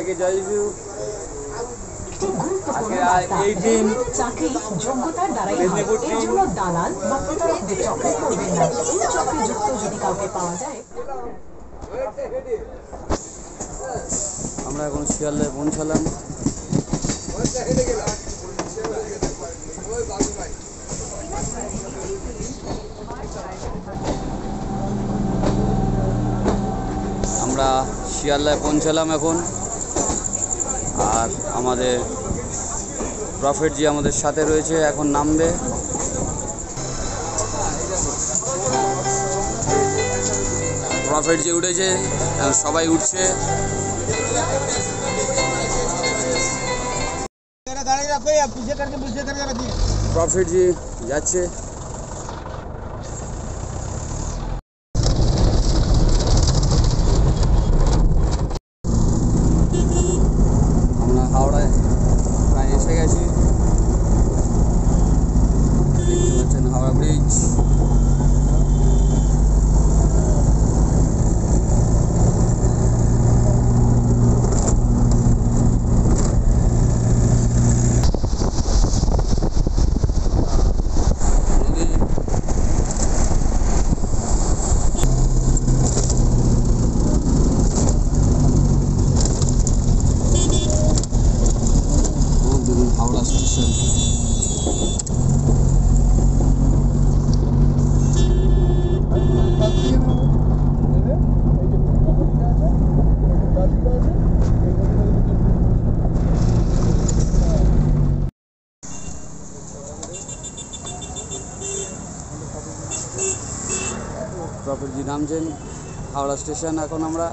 সবাইকে জয় যিশু। এই টিম চাকরি যোগ্যতার দ্বারাই হয়, এর জন্য দালাল বা প্রতারকদের চক্রে পড়বেন না। এই চক্রে যুক্ত যদি কাউকে পাওয়া যায়। আমরা এখন শিয়ালদায় পৌঁছালাম। আমরা শিয়ালদায় পৌঁছালাম এখন, আর আমাদের প্রফেট জি আমাদের সাথে রয়েছে, এখন নামবে। প্রফেট জি উঠেছে, সবাই উঠছে। প্রফেট জি যাচ্ছে। আমরা হাওড়ায় প্রায় এসে গেছি, দেখতে পাচ্ছেন Howrah bridge. Howrah station. Prophet ji নামছেন হাওড়া স্টেশন। এখন আমরা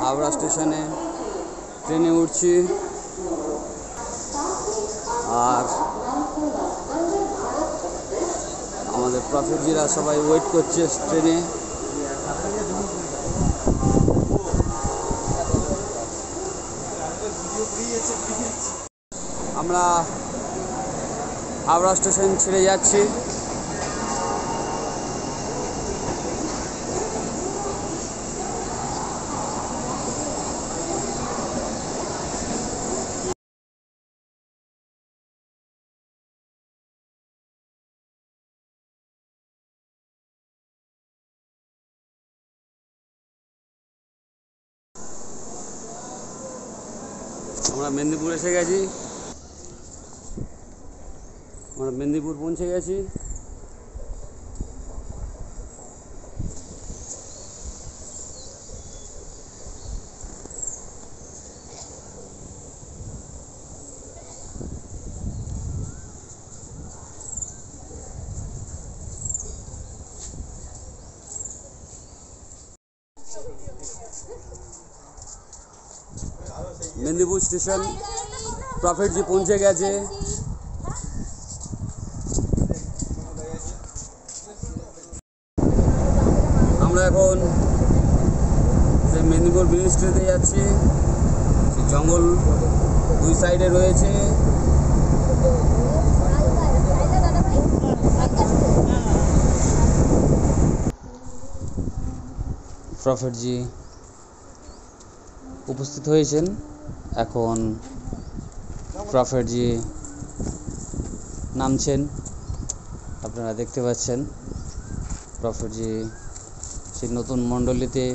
হাওড়া স্টেশনে ট্রেনে উঠছি, আর আমাদের প্রফেট জিরা সবাই ওয়েট করছে ট্রেনে। আমরা হাওড়া স্টেশন ছেড়ে যাচ্ছি। আমরা মেদিনীপুর এসে গেছি, আমরা মেদিনীপুর পৌঁছে গেছি। মেদিনীপুর স্টেশন প্রফেট জি পৌঁছে গেছে। আমরা এখন মেদিনীপুর মিনিস্ট্রিতে যাচ্ছি। জঙ্গল দুই সাইডে রয়েছে। প্রফেট জি উপস্থিত হয়েছেন। এখন প্রফেট জি নামছেন, আপনারা দেখতে পাচ্ছেন। প্রফেট জি সেই নতুন মণ্ডলীতে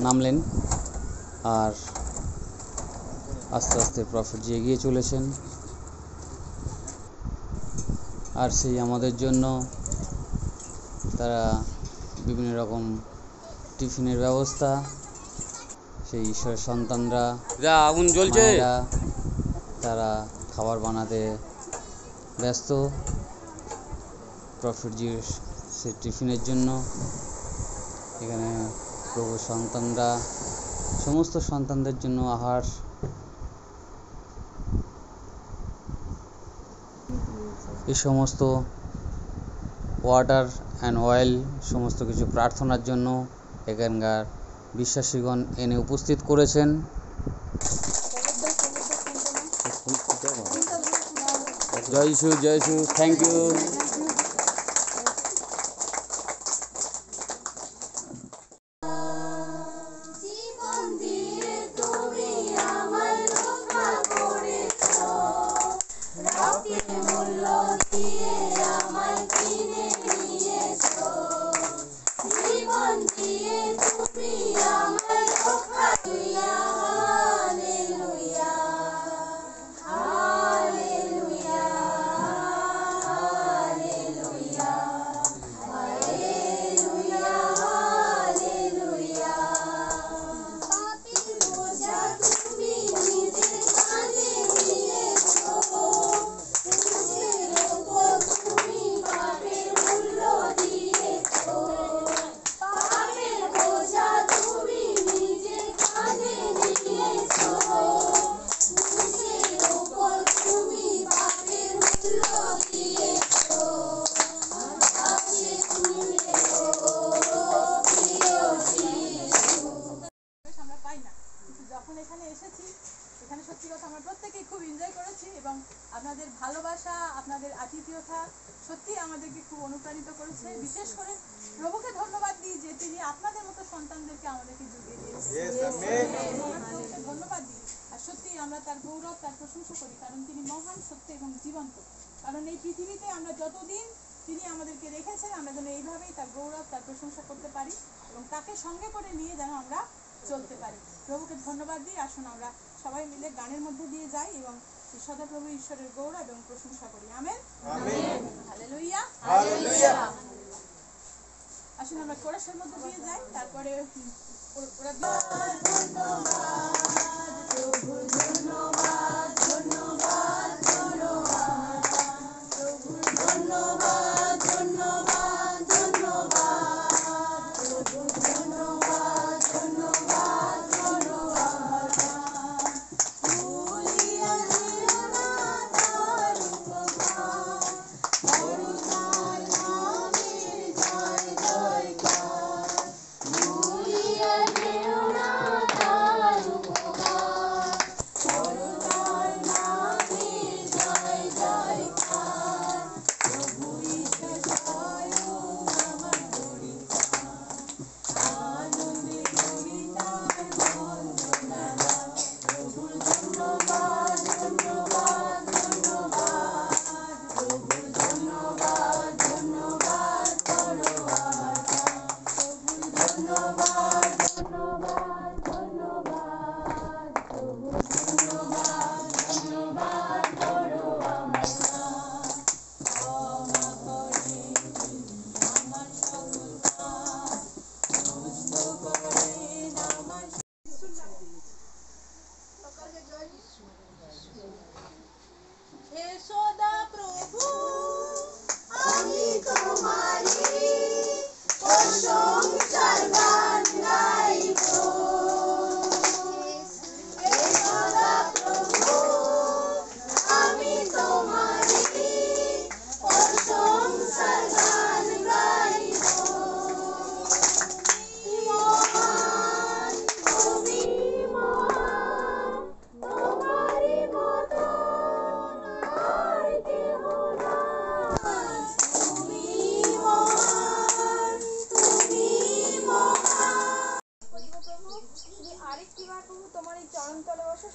নামলেন, আর আস্তে আস্তে প্রফেট জি এগিয়ে চলেছেন। আর সেই আমাদের জন্য তারা বিভিন্ন রকম টিফিনের ব্যবস্থা, সেই ঈশ্বরের সন্তানরা যা আগুন জ্বলছে তারা খাবার বানাতে ব্যস্ত। প্রফেট জির সেই টিফিনের জন্য এখানে প্রভু সন্তানরা সমস্ত সন্তানদের জন্য আহার, এই সমস্ত ওয়াটার অ্যান্ড অয়েল সমস্ত কিছু প্রার্থনার জন্য এখানকার বিশ্বাসীগণ এনে উপস্থিত করেছেন। জয় যিশু, থ্যাংক ইউ। এখানে সত্যি কথা আমরা প্রত্যেকেই খুব এনজয় করেছি এবং আপনাদের ভালোবাসা, আপনাদের আতিথেয়তা সত্যি আমাদেরকে খুব অনুপ্রাণিত করেছে। বিশেষ করে প্রভুকে ধন্যবাদ দিই যে তিনি আপনাদের মতো সন্তানদেরকে আমাদেরকে জুগিয়ে দিয়েছেন। ধন্যবাদ দিই। আর সত্যি আমরা তার গৌরব, তার প্রশংসা করি, কারণ তিনি মহান, সত্য এবং জীবন্ত। কারণ এই পৃথিবীতে আমরা যতদিন তিনি আমাদেরকে রেখেছেন, আমরা যেন এইভাবেই তার গৌরব, তার প্রশংসা করতে পারি এবং তাকে সঙ্গে করে নিয়ে যেন আমরা চলতে পারি। প্রভুকে ধন্যবাদ দিই। আসুন আমরা সবাই মিলে গানের মধ্যে দিয়ে যাই এবং সদাপ্রভু ঈশ্বরের গৌরব এবং প্রশংসা করি। Amen, hallelujah, hallelujah. আসুন আমরা কোরাসের মধ্যে দিয়ে যাই, তারপরে ওরা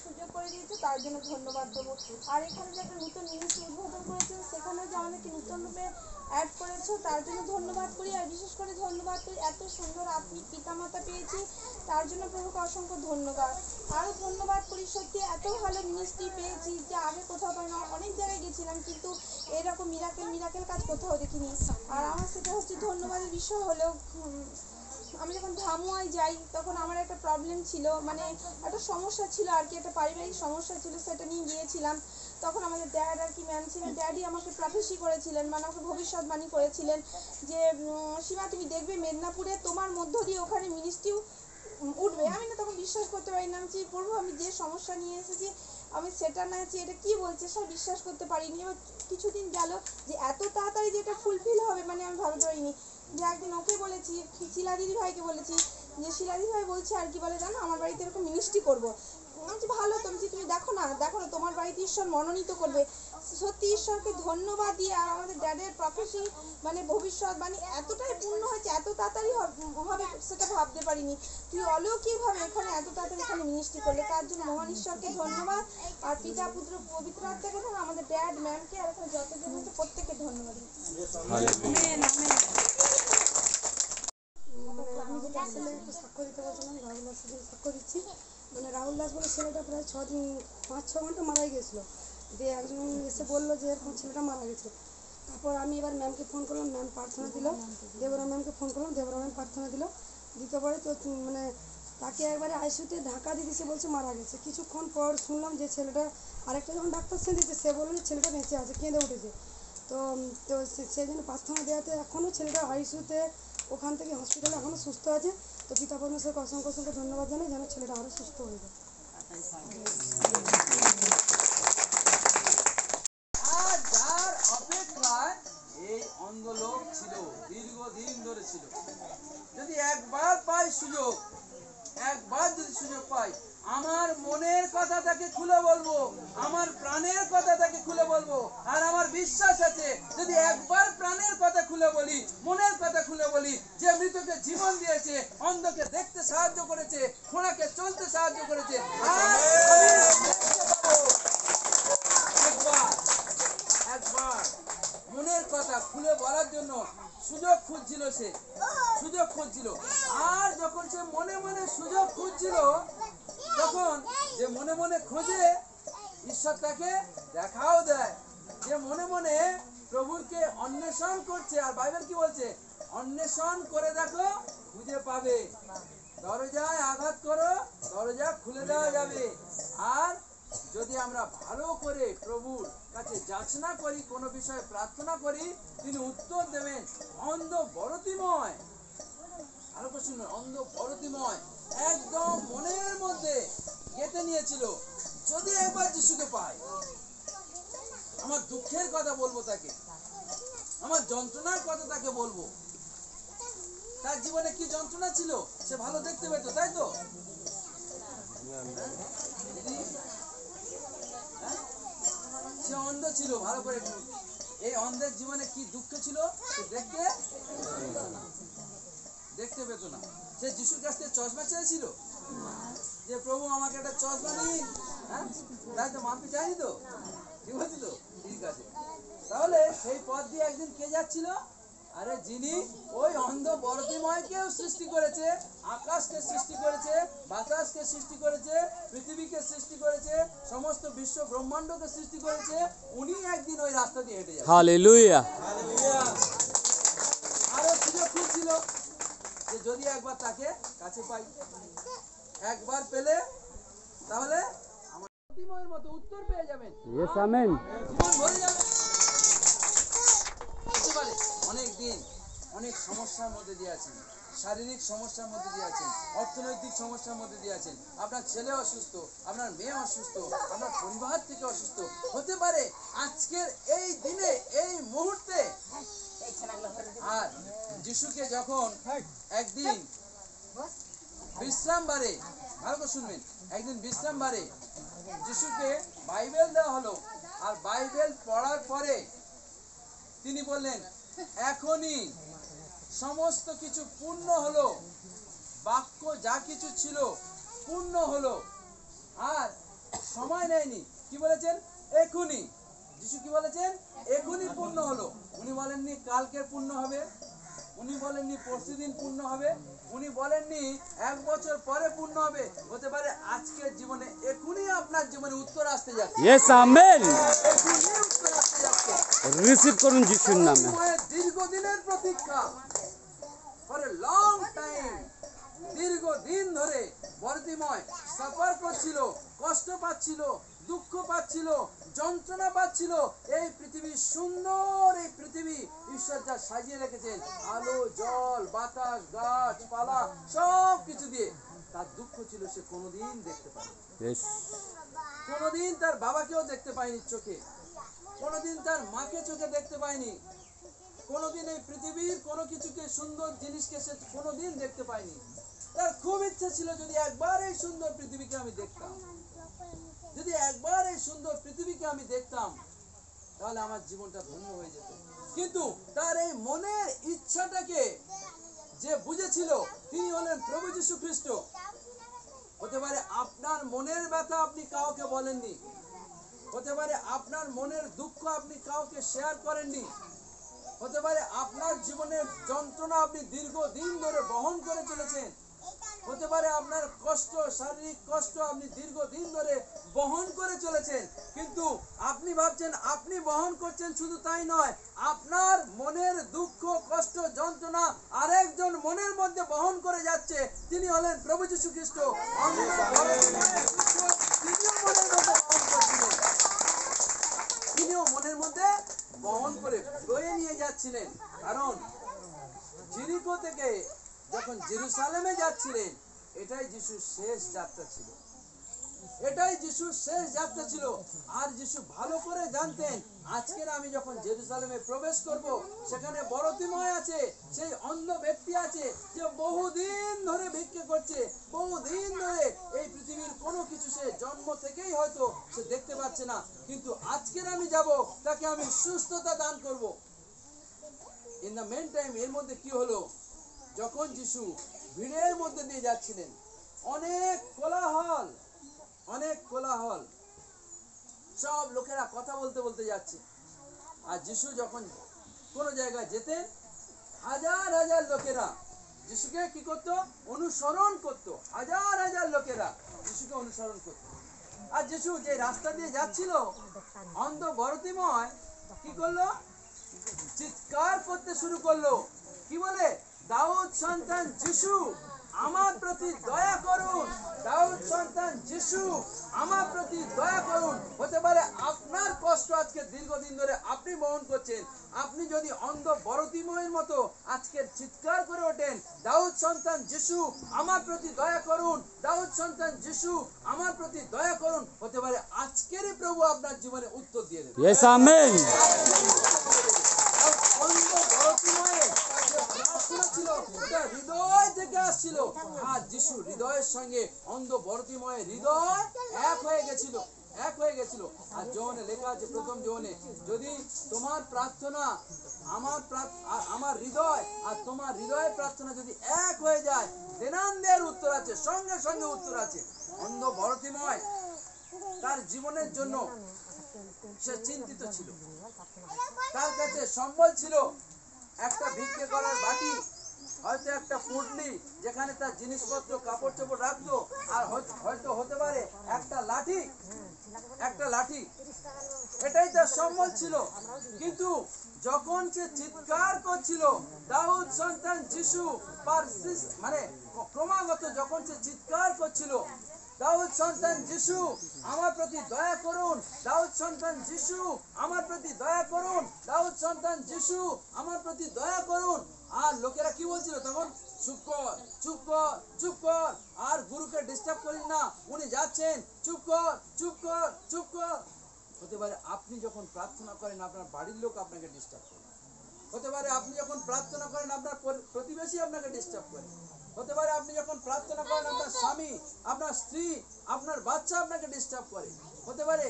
সুযোগ করে দিয়েছে, তার জন্য ধন্যবাদ দেবো। আর এখানে যে একটা নতুন মিনিস্ট্রি উদ্বোধন করেছো, সেখানে যে আমাদেরকে নতুন রূপে অ্যাড করেছো, তার জন্য ধন্যবাদ করি। আর বিশেষ করে ধন্যবাদ করি এত সুন্দর আত্মিক পিতামাতা পেয়েছি, তার জন্য প্রভুকে অসংখ্য ধন্যবাদ। আরও ধন্যবাদ করি, সত্যি এত ভালো মিনিস্ট্রি পেয়েছি যে আগে কোথাও পাই না। অনেক জায়গায় গেছিলাম কিন্তু এরকম মিরাকেল কাজ কোথাও দেখিনি। আর আমার সেটা হচ্ছে ধন্যবাদের বিষয় হলেও, আমি যখন ধামুয়ায় যাই তখন আমার একটা প্রবলেম ছিল, মানে একটা সমস্যা ছিল আর কি, একটা পারিবারিক সমস্যা ছিল, সেটা নিয়ে গিয়েছিলাম। তখন আমাদের ড্যাড আর কি ম্যাম ছিলেন, ড্যাডই আমাকে প্রফেসি করেছিলেন, মানে আমাকে ভবিষ্যৎবাণী করেছিলেন যে সীমা তুমি দেখবে মেদিনীপুরে তোমার মধ্য দিয়ে ওখানে মিনিস্ট্রি উঠবে। আমি না তখন বিশ্বাস করতে পারি না, যে প্রভু আমি যে সমস্যা নিয়ে এসেছি আমি সেটা না, যে এটা কি বলছে সব বিশ্বাস করতে পারিনি। এবার কিছুদিন গেল যে এত তাড়াতাড়ি যে এটা ফুলফিল হবে, মানে আমি ভাবতে পারিনি। যে একদিন ওকে বলেছি, শিলা দিদি ভাইকে বলেছি, যে শিলা দিদি ভাই বলছে আর কি বলে জানো, আমার বাড়িতে এরকম মিনিস্ট্রি করবো। আমি ভালো, তুমি দেখো না তোমার বাড়িতে ঈশ্বর মনোনীত করবে। সত্যি ঈশ্বরকে ধন্যবাদ দিয়ে, আর আমাদের ড্যাডের প্রফেসি মানে ভবিষ্যৎ মানে এতটাই পূর্ণ হয়েছে, এত তাড়াতাড়ি হবে সেটা ভাবতে পারিনি। তুই অলৌকিকভাবে এখানে এত তাড়াতাড়ি এখানে মিনিস্ট্রি করলে, তার জন্য মহান ঈশ্বরকে ধন্যবাদ। আর পিতা পুত্র পবিত্র আত্মাকে ধন্যবাদ, আমাদের ড্যাড ম্যামকে আর এখানে যতজন আছে প্রত্যেককে ধন্যবাদ। আমি যেটা ছেলে একটু সাক্ষ্য দিতে বলছিলাম, রাহুল দাসের জন্য সাক্ষ্য দিচ্ছি। মানে রাহুল দাস বলে ছেলেটা প্রায় 5-6 ঘন্টা মারা গিয়েছিলো। দিয়ে একজন এসে বললো যে এরকম ছেলেটা মারা গেছে। তারপর আমি এবার ম্যামকে ফোন করলাম, ম্যাম প্রার্থনা দিল। দেবরা ম্যামকে ফোন করলাম, দেবরা ম্যাম প্রার্থনা দিল। দিতে পরে তো মানে তাকে একবারে আইসিইউতে ঢাকা দিয়ে দিয়েছে, বলছে মারা গেছে। কিছুক্ষণ পর শুনলাম যে ছেলেটা আরেকটা যখন ডাক্তার সে দিয়েছে, সে বললো যে ছেলেটা বেঁচে আছে, কেঁদে উঠেছে। তো তো সেই জন্য প্রার্থনা দেওয়াতে এখনও ছেলেটা আইসিইউতে, ওখান থেকে হসপিটালে এখনও সুস্থ আছে। তো পিতা পরমেশ্বরকে অসংখ্য অসংখ্য ধন্যবাদ জানাই, যেন ছেলেটা আরও সুস্থ হয়ে যায়। আর যার অপেক্ষায় এই অন্ধ লোক ছিল, দীর্ঘদিন ধরে ছিল, যদি একবার পাই সুযোগ, একবার যদি সুযোগ পাই, আমার মনের কথা তাকে খুলে বলবো, আমার প্রাণের কথা তাকে খুলে বলবো। আর আমার বিশ্বাস আছে যদি একবার প্রাণের কথা খুলে বলি, মনের কথা খুলে বলি, যে মৃতকে জীবন দিয়েছে, অন্ধকে দেখতে সাহায্য করেছে, খোঁড়াকে চলতে সাহায্য করেছে, আর আমি একবার একবার মনের কথা খুলে বলার জন্য সুযোগ খুঁজছিল, সে সুযোগ খুঁজছিল। আর যখন সে মনে মনে সুযোগ খুঁজছিল, তখন যে মনে মনে খোঁজে, ঈশ্বর তাকে দেখাও দেয়। যে মনে মনে প্রভুকে অন্বেষণ করছে, আর বাইবেল কি বলছে? অন্বেষণ করে দেখো, খুঁজে পাবে। দরজায় আঘাত করো, দরজা খুলে দেওয়া যাবে। আর যদি আমরা ভালো করে প্রভুর কাছে যাচনা করি, কোনো বিষয়ে প্রার্থনা করি, তিনি উত্তর দেবেন। অন্ধ বরতিময়, আরো প্রশ্ন, অন্ধ বরতিময় একদম মনের মধ্যে গেঁথে নিয়েছিল, যদি একবার যিশুকে পাই, আমার দুঃখের কথা বলবো তাকে, আমার যন্ত্রণার কথা তাকে বলবো। তার জীবনে কি যন্ত্রণা ছিল, সে ভালো দেখতে পেত, তাই তো? সে অন্ধ ছিল, ভালো করে এই অন্ধের জীবনে কি দুঃখ ছিল, সে দেখতে পেত না। সে যিশুর কাছ থেকে চশমা চেয়েছিল যে প্রভু আমাকে একটা চশমা দিন, হ্যাঁ, তাই তো? মাপি চাইনি তো, ঠিক আছে তো? ঠিক আছে। তাহলে সেই পথ দিয়ে একদিন কে যাচ্ছিল? আরে যিনি ওই অন্ধ বরতিময়কেও সৃষ্টি করেছে, আকাশকে সৃষ্টি করেছে, বাতাসকে সৃষ্টি করেছে, পৃথিবীকে সৃষ্টি করেছে, সমস্ত বিশ্ব ব্রহ্মাণ্ডকে সৃষ্টি করেছে, উনি একদিন ওই রাস্তা দিয়ে হেঁটে যাবেন। হালেলুয়া। আরো সুযোগ খুঁজছিল যে যদি একবার তাকে কাছে পাই, একবার পেলে তাহলে আমার বরতিময়ের মতো উত্তর পেয়ে যাবেন, ইয়েস আমেন। জীবন ভরে যাবে। হতে পারে অনেক দিন অনেক সমস্যার মধ্যে দিয়ে আছেন, শারীরিক সমস্যার মধ্যে দিয়ে আছেন, অর্থনৈতিক সমস্যার মধ্যে দিয়ে আছেন, আপনার ছেলে অসুস্থ, আপনার মেয়ে অসুস্থ, আপনার পরিবার থেকে অসুস্থ। হতে পারে আজকের এই দিনে, এই মুহূর্তে। আর যিশুকে যখন একদিন বিশ্রাম বারে, ভালো করে শুনবেন, একদিন বিশ্রাম বারে যিশুকে বাইবেল দেওয়া হলো, আর বাইবেল পড়ার পরে তিনি বললেন, এখনই সমস্ত কিছু পূর্ণ হলো, বাক্য যা কিছু ছিল পূর্ণ হলো। আর সময় নেয়নি, কি বলেছেন? এখনই। যিশু কি বলেছেন? এখনই পূর্ণ হলো। উনি বলেননি কালকে পূর্ণ হবে, উনি বলেননি পরশুদিন পূর্ণ হবে, উনি বলেননি 1 বছর পরে পূর্ণ হবে। হতে পারে আজকের জীবনে এখনই আপনার জীবনে উত্তর আসতে যাচ্ছে। Yes amen. এখনই উত্তর আসতে যাচ্ছে। রিসিভ করুন যিশুর নামে। দীর্ঘদিনের প্রতীক্ষা, ফর এ লং টাইম, দীর্ঘদিন ধরে বরতিময় সাফার করছিল, কষ্ট পাচ্ছিল, দুঃখ পাচ্ছিল, যন্ত্রণা পাচ্ছিল। এই পৃথিবী সুন্দর, এই পৃথিবী ঈশ্বর যা সাজিয়ে রেখেছেন, আলো, জল, বাতাস, গাছপালা সব কিছু দিয়ে, তার দুঃখ ছিল সে কোনোদিন দেখতে পায়নি। ইয়েস। কোনোদিন তার বাবাকেও দেখতে পায়নি চোখে, কোনোদিন তার মাকে চোখে দেখতে পায়নি, কোনোদিন এই পৃথিবীর কোনো কিছুকে, সুন্দর জিনিসকে সে কোনোদিন দেখতে পায়নি। তার খুব ইচ্ছা ছিল যদি একবার এই সুন্দর পৃথিবীকে আমি দেখতাম, যদি একবার এই সুন্দর পৃথিবীকে আমি দেখতাম। তাহলে আমার জীবনটা ধন্য হয়ে যেত। কিন্তু তার এই মনের ইচ্ছাটাকে যে বুঝেছিল তিনি হলেন প্রভু যীশু খ্রিস্ট। হতে পারে আপনার মনের ব্যথা আপনি কাউকে বলেননি, হতে পারে আপনার মনের দুঃখ আপনি কাউকে শেয়ার করেননি, হতে পারে আপনার জীবনের যন্ত্রণা আপনি দীর্ঘদিন ধরে বহন করে চলেছেন, হতে পারে আপনার কষ্ট, শারীরিক কষ্ট আপনি দীর্ঘদিন ধরে বহন করে চলেছেন। কিন্তু আপনি ভাবছেন আপনি বহন করছেন, শুধু তাই নয়, আপনার মনের দুঃখ, কষ্ট, যন্ত্রণা আরেকজন মনের মধ্যে বহন করে যাচ্ছে। তিনি হলেন প্রভু যীশু খ্রিস্ট। তিনিও মনের মধ্যে বহন করে বয়ে নিয়ে যাচ্ছিলেন। কারণ জেরিকো থেকে যখন জেরুসালেমে যাচ্ছিলেন, এটাই যিশুর শেষ যাত্রা ছিল, এটাই যিশুর শেষ যাত্রা ছিল। আর যিশু ভালো করে জানতেন আজকের আমি যখন জেরুসালেমে প্রবেশ করব, সেখানে বরতিময় আছে, সেই অন্ধ ব্যক্তি আছে যে বহুদিন ধরে ভিক্ষে করছে, বহুদিন ধরে এই পৃথিবীর কোনো কিছু সে জন্ম থেকেই হয়তো সে দেখতে পাচ্ছে না, কিন্তু আজকের আমি যাব, তাকে আমি সুস্থতা দান করব। ইন দ্য মেন টাইম এর মধ্যে কি হলো, যখন যিশু ভিড়ের মধ্যে দিয়ে যাচ্ছিলেন, অনেক কোলাহল, অনেক কোলাহল, সব লোকেরা কথা বলতে বলতে যাচ্ছে। আর যিশু যখন কোনো জায়গায় যেতেন, হাজার হাজার লোকেরা যিশুকে কি করতো? অনুসরণ করতো। হাজার হাজার লোকেরা যিশুকে অনুসরণ করতো। আর যিশু যে রাস্তা দিয়ে যাচ্ছিল, অন্ধ বরতিময় কি করলো? চিৎকার করতে শুরু করলো। কি বলে? দাউদ সন্তান যিশু, আমার প্রতি দয়া করুন। দাউদ সন্তান যিশু, আমার প্রতি দয়া করুন। হতে পারে আপনার কষ্ট আজকে দীর্ঘদিন ধরে আপনি বহন করছেন। আপনি যদি অন্ধ বরতিময়ের মতো আজকে চিৎকার করে ওঠেন, দাউদ সন্তান যিশু, আমার প্রতি দয়া করুন। দাউদ সন্তান যিশু, আমার প্রতি দয়া করুন। হতে পারে আজকেরই প্রভু আপনার জীবনে উত্তর দিয়ে দেবে। Yes, amen. অন্ধ বরতিময়ের যে প্রার্থনা ছিল, এটা হৃদয় থেকে আসছিল। আর যিশু হৃদয়ের সঙ্গে অন্ধ বরতিময়ের হৃদয় এক হয়ে গেছিল, এক হয়ে গেছিল। আর যোহনে লেখা আছে, প্রথম যোহনে, যদি তোমার প্রার্থনা আমার হৃদয় আর তোমার হৃদয়ের প্রার্থনা যদি এক হয়ে যায়, দেনান্দের উত্তর আছে, সঙ্গে সঙ্গে উত্তর আছে। অন্ধ বরতিময় তার জীবনের জন্য সে চিন্তিত ছিল। তার কাছে সম্বল ছিল একটা ভিক্ষে করার বাটি, হয়তো একটা পুটলি যেখানে তার জিনিসপত্র, কাপড় চোপড় রাখতো, আর হয়তো হতে পারে একটা লাঠি, একটা লাঠি, এটাই তার সম্বল ছিল। কিন্তু যখন সে চিৎকার করছিল, দাউদ সন্তান যিশু, মানে ক্রমাগত যখন সে চিৎকার করছিল, দাউদ সন্তান যিশু, আমার প্রতি দয়া করুন। দাউদ সন্তান যিশু, আমার প্রতি দয়া করুন। দাউদ সন্তান যিশু, আমার প্রতি দয়া করুন। আর লোকেরা কি বলছিল তখন? চুপ কর, চুপ কর, চুপ কর, আর গুরুকে ডিস্টার্ব করিস না, উনি যাচ্ছেন, চুপ কর, চুপ কর, চুপ কর। হতে পারে আপনি যখন প্রার্থনা করেন, আপনার বাড়ির লোক আপনাকে ডিস্টার্ব করে। হতে পারে আপনি যখন প্রার্থনা করেন, আপনার প্রতিবেশী আপনাকে ডিস্টার্ব করে। হতে পারে আপনি যখন প্রার্থনা করেন, আপনার স্বামী, আপনার স্ত্রী, আপনার বাচ্চা আপনাকে ডিস্টার্ব করে। হতে পারে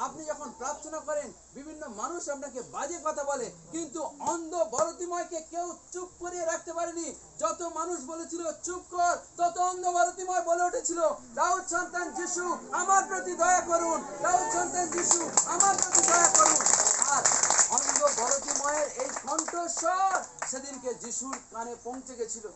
আপনি যখন প্রার্থনা করেন, বিভিন্ন মানুষ আপনাকে বাজে কথা বলে। কিন্তু অন্ধ বরতিময়কে কেউ চুপ করিয়ে রাখতে পারেনি। যত মানুষ বলেছিল চুপ কর, তত অন্ধ বরতিময় বলে উঠেছিল, দাউদ সন্তান যিশু, আমার প্রতি দয়া করুন। দাউদ সন্তান যিশু, আমার প্রতি দয়া করুন। আর অন্ধ বরতিময়ের এই কণ্ঠস্বর সেদিনকে যিশুর কানে পৌঁছে গেছিল।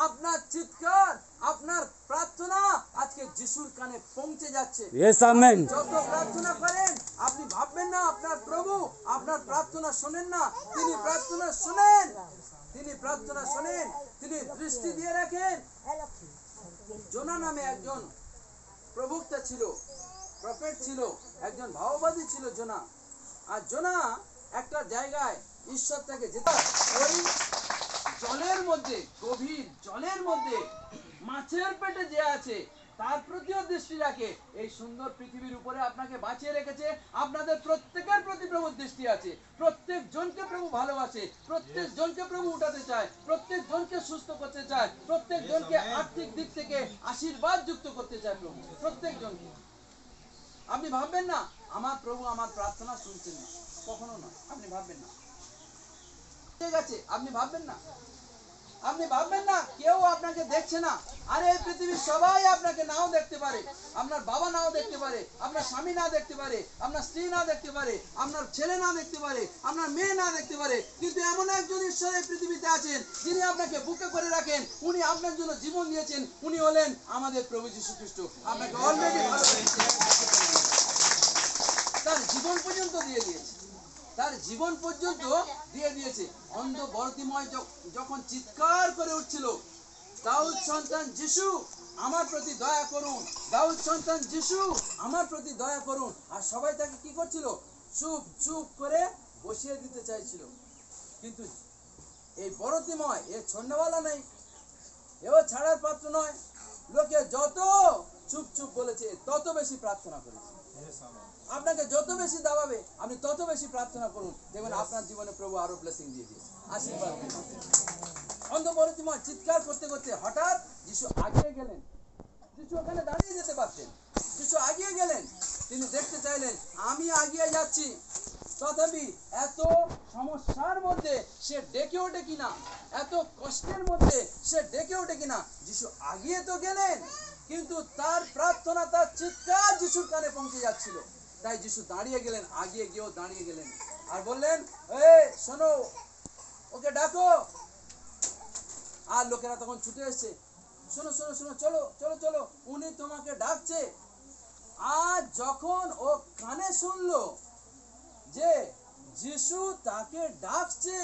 আপনার চিৎকার, আপনার প্রার্থনা আজকে যিশুর কানে পৌঁছে যাচ্ছে। Yes, amen. যত প্রার্থনা করেন, আপনি ভাববেন না আপনার প্রভু আপনার প্রার্থনা শোনেন না। তিনি প্রার্থনা শোনেন, তিনি প্রার্থনা শোনেন, তিনি দৃষ্টি দিয়ে রাখেন। জোনা নামে একজন প্রবক্তা ছিল, প্রফেট ছিল, একজন ভাববাদী ছিল জোনা। আর জোনা একটা জায়গায় ঈশ্বর তাকে যেতে, ওই জলের মধ্যে, গভীর জলের মধ্যে মাছের পেটে যে আছে তার প্রতিও দৃষ্টি রাখে। এই সুন্দর পৃথিবীর উপরে আপনাকে বাঁচিয়ে রেখেছে, আপনাদের প্রত্যেকের প্রতি প্রভুর দৃষ্টি আছে। প্রত্যেক জনকে প্রভু ভালোবাসে, প্রত্যেক জনকে প্রভু উঠাতে চায়, প্রত্যেক জনকে সুস্থ করতে চায়, প্রত্যেক জনকে আর্থিক দিক থেকে আশীর্বাদ যুক্ত করতে চায় প্রভু, প্রত্যেক জনকে। আপনি ভাববেন না আমার প্রভু আমার প্রার্থনা শুনছেন না, কখনো না। আপনি ভাববেন না, ঠিক আছে, আপনি ভাববেন না, আপনি ভাববেন না কেউ আপনাকে দেখছে না। আরে এই পৃথিবীর সবাই আপনাকে নাও দেখতে পারে, আপনার বাবা নাও দেখতে পারে, আপনার স্বামী না দেখতে পারে, আপনার স্ত্রী না দেখতে পারে, আপনার ছেলে না দেখতে পারে, আপনার মেয়ে না দেখতে পারে, কিন্তু এমন একজন ঈশ্বর এই পৃথিবীতে আছেন যিনি আপনাকে বুকে করে রাখেন। উনি আপনার জন্য জীবন দিয়েছেন। উনি হলেন আমাদের প্রভু যীশু খ্রিস্ট। আপনাকে অলরেডি ভালোবেসেছেন, তার জীবন পর্যন্ত দিয়ে দিয়েছে, তার জীবন পর্যন্ত দিয়ে দিয়েছে। অন্ধ বরতিময় যখন চিৎকার করে উঠছিল, দাউদ সন্তান যিশু আমার প্রতি দয়া করুন, দাউদ সন্তান যিশু আমার প্রতি দয়া করুন, আর সবাই তাকে কি করছিল? চুপ চুপ করে বসিয়ে দিতে চাইছিল। কিন্তু এই বরতিময়, এ ছন্নওয়ালা নেই, এও ছাড়ার পাত্র নয়। লোকে যত চুপ চুপ বলেছে তত বেশি প্রার্থনা করেছে। আপনাকে যত বেশি দাবাবে আপনি তত বেশি প্রার্থনা করুন, দেখবেন আপনার জীবনে প্রভু আরো ব্লেসিং দিয়ে দিয়েছে, আশীর্বাদ দিয়েছে। অন্ধ বরতিময় চিৎকার করতে করতে হঠাৎ যিশু আগিয়ে গেলেন। যিশু ওখানে দাঁড়িয়ে যেতে পারতেন, যিশু আগিয়ে গেলেন। তিনি দেখতে চাইলেন আমি আগিয়ে যাচ্ছি, তথাপি এত সমস্যার মধ্যে সে ডেকে ওঠে কিনা, এত কষ্টের মধ্যে সে ডেকে ওঠে কিনা। যিশু আগিয়ে তো গেলেন, কিন্তু তার প্রার্থনা, তার চিৎকার যিশুর কানে পৌঁছে যাচ্ছিল। তাই যিশু দাঁড়িয়ে গেলেন, আগিয়ে গিয়েও দাঁড়িয়ে গেলেন আর বললেন, এই শোনো, ওকে ডাকো। আর লোকেরা তখন ছুটে এসছে, শোনো শোনো শোনো, চলো চলো চলো, উনি তোমাকে ডাকছে। আর যখন ও কানে শুনলো যে যিশু তাকে ডাকছে,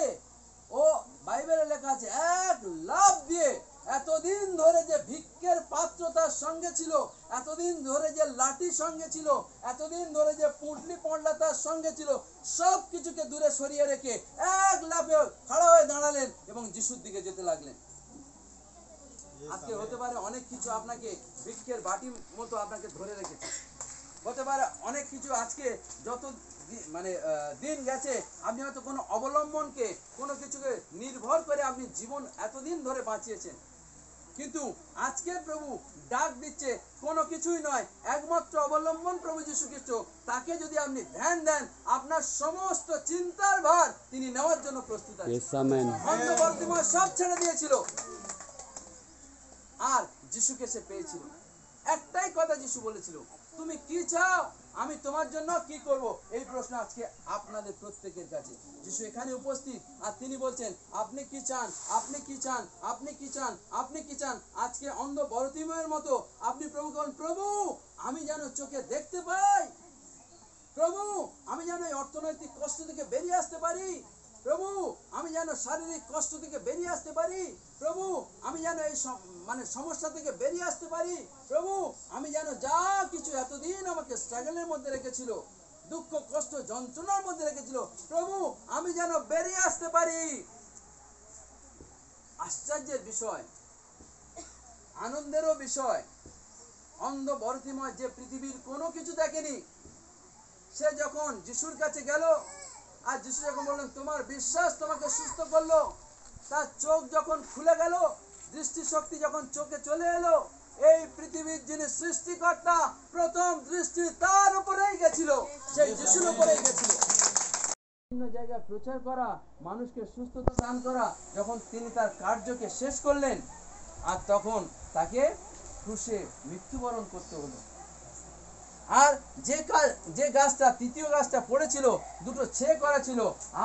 ও বাইবেলে লেখা আছে এক লাফ দিয়ে এতদিন ধরে যে ভিক্ষের পাত্র তার সঙ্গে ছিল, এতদিন ধরে যে লাঠি সঙ্গে ছিল, এতদিন ধরে যে পুঁটলি পড়লা তার সঙ্গে ছিল, সব কিছুকে দূরে সরিয়ে রেখে এক লাফে খাড়া হয়ে দাঁড়ালেন এবং যিশুর দিকে যেতে লাগলেন। আজকে হতে পারে অনেক কিছু আপনাকে ভিক্ষের বাটির মতো আপনাকে ধরে রেখেছে, হতে পারে অনেক কিছু আজকে যত দিন গেছে আপনি হয়তো কোনো অবলম্বনকে, কোনো কিছুকে নির্ভর করে আপনি জীবন এতদিন ধরে বাঁচিয়েছেন। কিন্তু আজকে প্রভু ডাক দিচ্ছে কোনো কিছুই নয়, একমাত্র অবলম্বন প্রভু যীশু খ্রিস্ট। তাকে যদি আপনি ধ্যান দেন, আপনার সমস্ত চিন্তার ভার তিনি নেওয়ার জন্য প্রস্তুত আছেন। Yes, amen. অন্ধ বরতিময় সব ছেড়ে দিয়েছিল আর যিশুকে সে পেয়েছিল। একটাই কথা যিশু বলেছিল, তুমি কি চাও, আমি তোমার জন্য কি করব। এই প্রশ্ন আজকে আপনাদের প্রত্যেকের কাছে। যিশু এখানে উপস্থিত আর তিনি বলছেন, আপনি কি চান, আপনি কি চান, আপনি কি চান, আপনি কি চান। আজকে অন্ধ বরতিময়ের মতো আপনি প্রভুকে বলেন, প্রভু আমি যেন চোখে দেখতে পাই, প্রভু আমি যেন এই অর্থনৈতিক কষ্ট থেকে বেরিয়ে আসতে পারি, প্রভু আমি যেন শারীরিক কষ্ট থেকে বেরিয়ে আসতে পারি, প্রভু আমি যেন এই সমস্যা থেকে বেরিয়ে আসতে পারি, প্রভু আমি যেন যা কিছু এতদিন আমাকে স্ট্রাগলের মধ্যে রেখেছিল, দুঃখ কষ্ট যন্ত্রণার মধ্যে রেখেছিল, প্রভু আমি যেন বেরিয়ে আসতে পারি। আশ্চর্যের বিষয়, আনন্দেরও বিষয়, অন্ধ বরতিময় যে পৃথিবীর কোনো কিছু দেখেনি, সে যখন যিশুর কাছে গেল আর যিশু যখন বললেন তোমার বিশ্বাস তোমাকে সুস্থ করলো, তার চোখ যখন খুলে গেল, দৃষ্টিশক্তি যখন চোখে চলে এলো, এই পৃথিবীর যিনি সৃষ্টিকর্তা, প্রথম দৃষ্টি তার উপরেই গেছিল, সেই যিশুর উপরেই গেছিল। বিভিন্ন জায়গায় প্রচার করা, মানুষকে সুস্থতা দান করা, যখন তিনি তার কার্যকে শেষ করলেন আর তখন তাকে ক্রুশে মৃত্যুবরণ করতে হলো। আর যে গাছটা, তৃতীয় গাছটা পড়েছিল, দুটো ছে করা ছিল,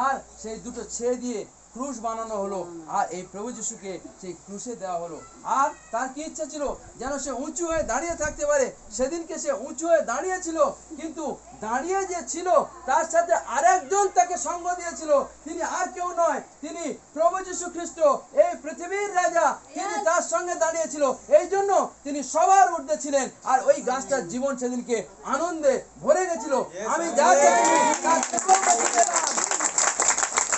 আর সেই দুটো ছে দিয়ে ক্রুশ বানানো হলো আর এই প্রভু যিশুকে সেই ক্রুশে দেওয়া হলো। আর তার কি ইচ্ছা ছিল, যেন সে উঁচু হয়ে দাঁড়িয়ে থাকতে পারে। সেদিনকে সে উঁচু হয়ে দাঁড়িয়েছিল, কিন্তু দাঁড়িয়ে যে ছিল তার সাথে আরেকজন তাকে সঙ্গ দিয়েছিল। তিনি আর কেউ নয়, তিনি প্রভু যীশু খ্রিস্ট, এই পৃথিবীর রাজা। তিনি তার সঙ্গে দাঁড়িয়েছিল, এই জন্য তিনি সবার ঊর্ধ্বে ছিলেন। আর ওই গাছটার জীবন সেদিনকে আনন্দে ভরে গেছিল। আমি যা চাইছি তার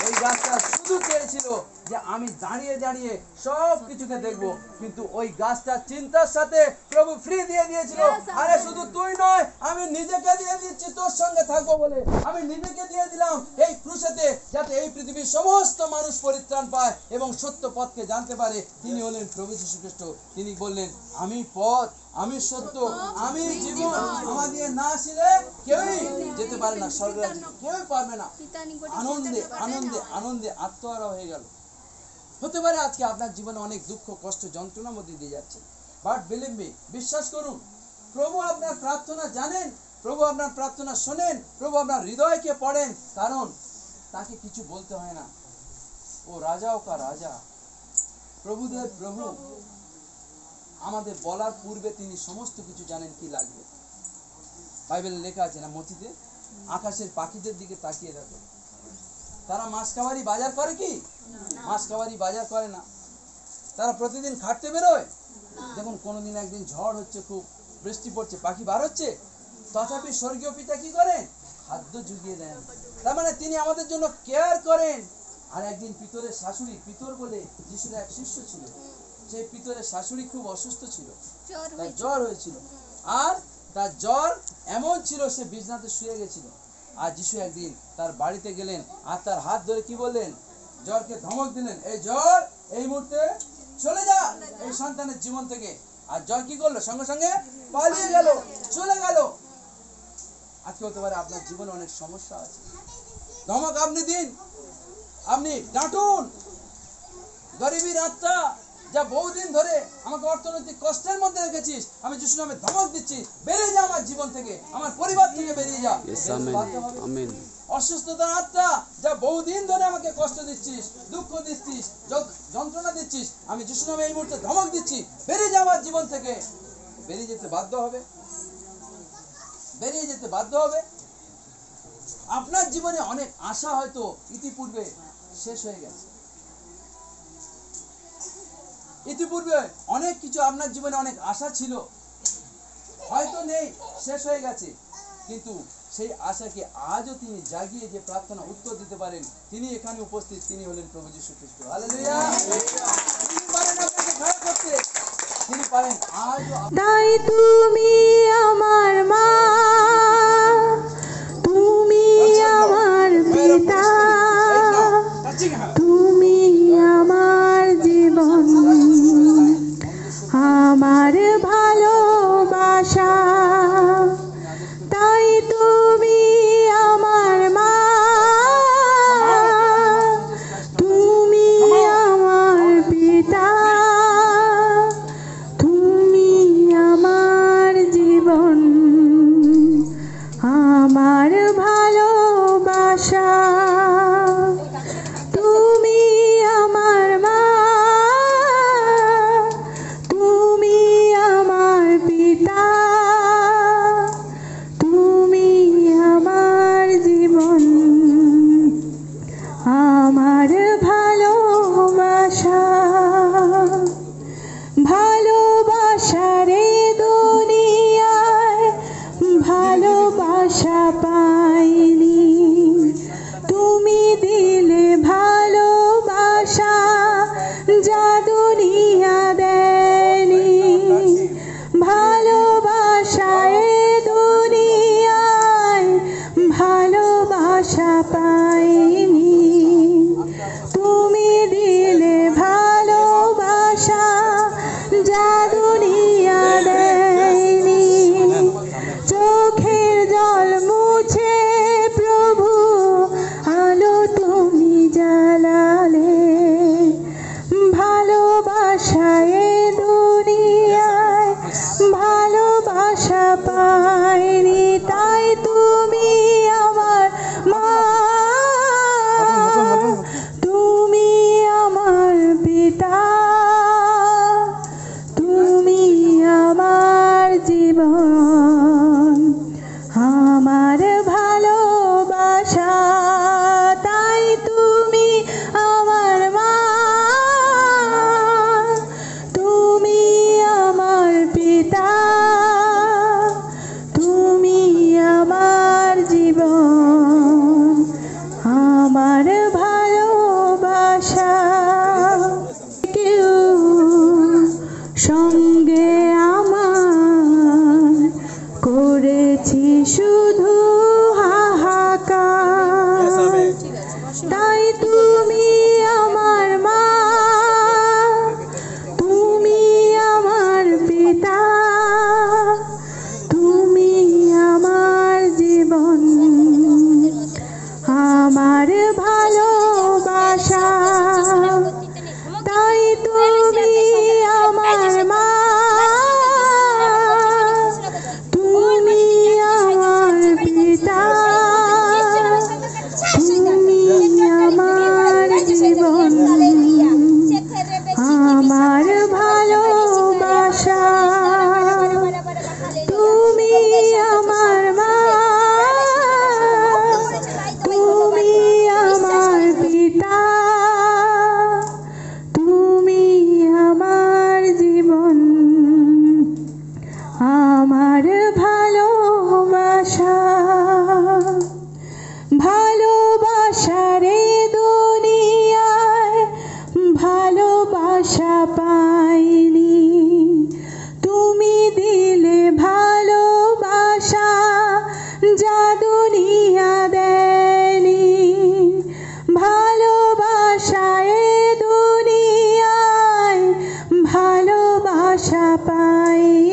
ওই গাছটা শুধু চেয়েছিল যে আমি দাঁড়িয়ে দাঁড়িয়ে সব কিছুকে দেখবো, কিন্তু ওই গাছটা চিন্তার সাথে প্রভু ফ্রি দিয়ে দিয়েছিল। আরে শুধু তুই নয়, আমি নিজেকে দিয়ে দিচ্ছি তোর সঙ্গে থাকবো বলে। আমি নিজেকে দিয়ে দিলাম এই ক্রুশেতে, যাতে এই পৃথিবীর সমস্ত মানুষ পরিত্রাণ পায় এবং সত্য পথকে জানতে পারে। তিনি হলেন প্রভু যীশু খ্রিস্ট। তিনি বললেন, আমি পথ, আমি সত্য, আমি জীবন, আমার দিয়ে না আসলে কেউই যেতে পারে না স্বর্গরাজ্যে, কেউই পারবে না। আনন্দে আনন্দে আনন্দে আত্মহারা হয়ে গেল। হতে পারে আজকে আপনার জীবনে অনেক দুঃখ, কষ্ট, যন্ত্রণার মধ্যে দিয়ে যাচ্ছে, বাট বিলিভ মি, বিশ্বাস করুন, প্রভু আপনার প্রার্থনা জানেন, প্রভু আপনার প্রার্থনা শোনেন, প্রভু আপনার হৃদয়কে পড়েন, কারণ তাকে কিছু বলতে হয় না। ও রাজাও কা রাজা, প্রভুদের প্রভু। আমাদের বলার পূর্বে তিনি সমস্ত কিছু জানেন কি লাগবে। বাইবেলে লেখা আছে না, মতিতে, আকাশের পাখিদের দিকে তাকিয়ে দেখো, তারা মাছ খাবারই বাজার করে কি? মাছ খাবারই বাজার করে না। তারা প্রতিদিন খাটতে বেরোয়। দেখুন, কোনোদিন একদিন ঝড় হচ্ছে, খুব বৃষ্টি পড়ছে, পাখি বার হচ্ছে, তথাপি স্বর্গীয় পিতা কি করেন? খাদ্য জুগিয়ে দেন। তার মানে তিনি আমাদের জন্য কেয়ার করেন। আর একদিন পিতরের শাশুড়ি, পিতর বলে যিশুর এক শিষ্য ছিল, সেই পিতরের শাশুড়ি খুব অসুস্থ ছিল, তার জ্বর হয়েছিল। আর তার জ্বর এমন ছিল, সে বিছানাতে শুয়ে গেছিল। আর যিশু একদিন তার বাড়িতে গেলেন, আর তার হাত ধরে কি বললেন? জ্বরকে ধমক দিলেন, এই জ্বর এই মুহূর্তে চলে যা এই সন্তানের জীবন থেকে। আর জ্বর কি করলো? সঙ্গে সঙ্গে পালিয়ে গেল, চলে গেল। আজকে হতে পারে আপনার জীবনে অনেক সমস্যা আছে, ধমক আপনি দিন, আপনি ডাঁটুন। গরিবীর আত্মা, যা বহুদিন ধরে আমাকে অর্থনৈতিক কষ্টের মধ্যে রেখেছিস, আমি যিশু নামে ধমক দিচ্ছি, বেরিয়ে যা আমার জীবন থেকে, আমার পরিবার থেকে বেরিয়ে যা। আমেন। অসুস্থতার আত্মা, যা বহুদিন ধরে আমাকে কষ্ট দিচ্ছিস, দুঃখ দিচ্ছিস, যন্ত্রণা দিচ্ছিস, আমি যিশু নামে এই মুহূর্তে ধমক দিচ্ছি, বেরিয়ে যা আমার জীবন থেকে। বেরিয়ে যেতে বাধ্য হবে, বেরিয়ে যেতে বাধ্য হবে। আপনার জীবনে অনেক আশা হয়তো ইতিপূর্বে শেষ হয়ে গেছে, ইতিপূর্বে অনেক কিছু আপনার জীবনে অনেক আশা ছিল, হয়তো নেই, শেষ হয়ে গেছে, কিন্তু সেই আশাকে আজও তিনি জাগিয়ে যে প্রার্থনা উত্তর দিতে পারেন, তিনি এখানে উপস্থিত, তিনি হলেন প্রভু যীশু খ্রিস্ট। হালেলুয়া। তিনি পারেন আপনাকে ভালো করতে, তিনি পারেন আজও। তাই তুমি আমার মা, তুমি আমার পিতা, তুমি আমার জীবন, আমার ভালোবাসা। তাই তুমি আমার মা, তুমি আমার পিতা, তুমি আমার জীবন, আমার ভালোবাসা। তুমি আমার মা, তুমি আমার পিতা, তুমি আমার জীবন, আমার ভালোবাসা। ভালোবাসারে দুনিয়ায় ভালোবাসা পাইনি, তুমি দিলে ভালোবাসা যা দুনিয়া দেয়নি। ভালোবাসায় দুনিয়ায় ভালোবাসা পাইনি, তুমি দিলে ভালোবাসা যা দুনিয়া শুধু হাহাকার তাই তুমি আমার মা তুমি আমার পিতা তুমি আমার জীবন আমার ভালোবাসা তাই তুমি আমার মা তুমি আমার পিতা তুমি আমার জীবন আমার ভালোবাসা তুমি আমার মা তুমি আমার পিতা তুমি আমার জীবন আমার ভালোবাসা ভালোবাসারে দুনিয়ায় ভালোবাসা পাইনি তুমি দিলে ভালোবাসা যা দুনিয়া দেয়নি ভালোবাসায় দুনিয়ায় ভালোবাসা পাই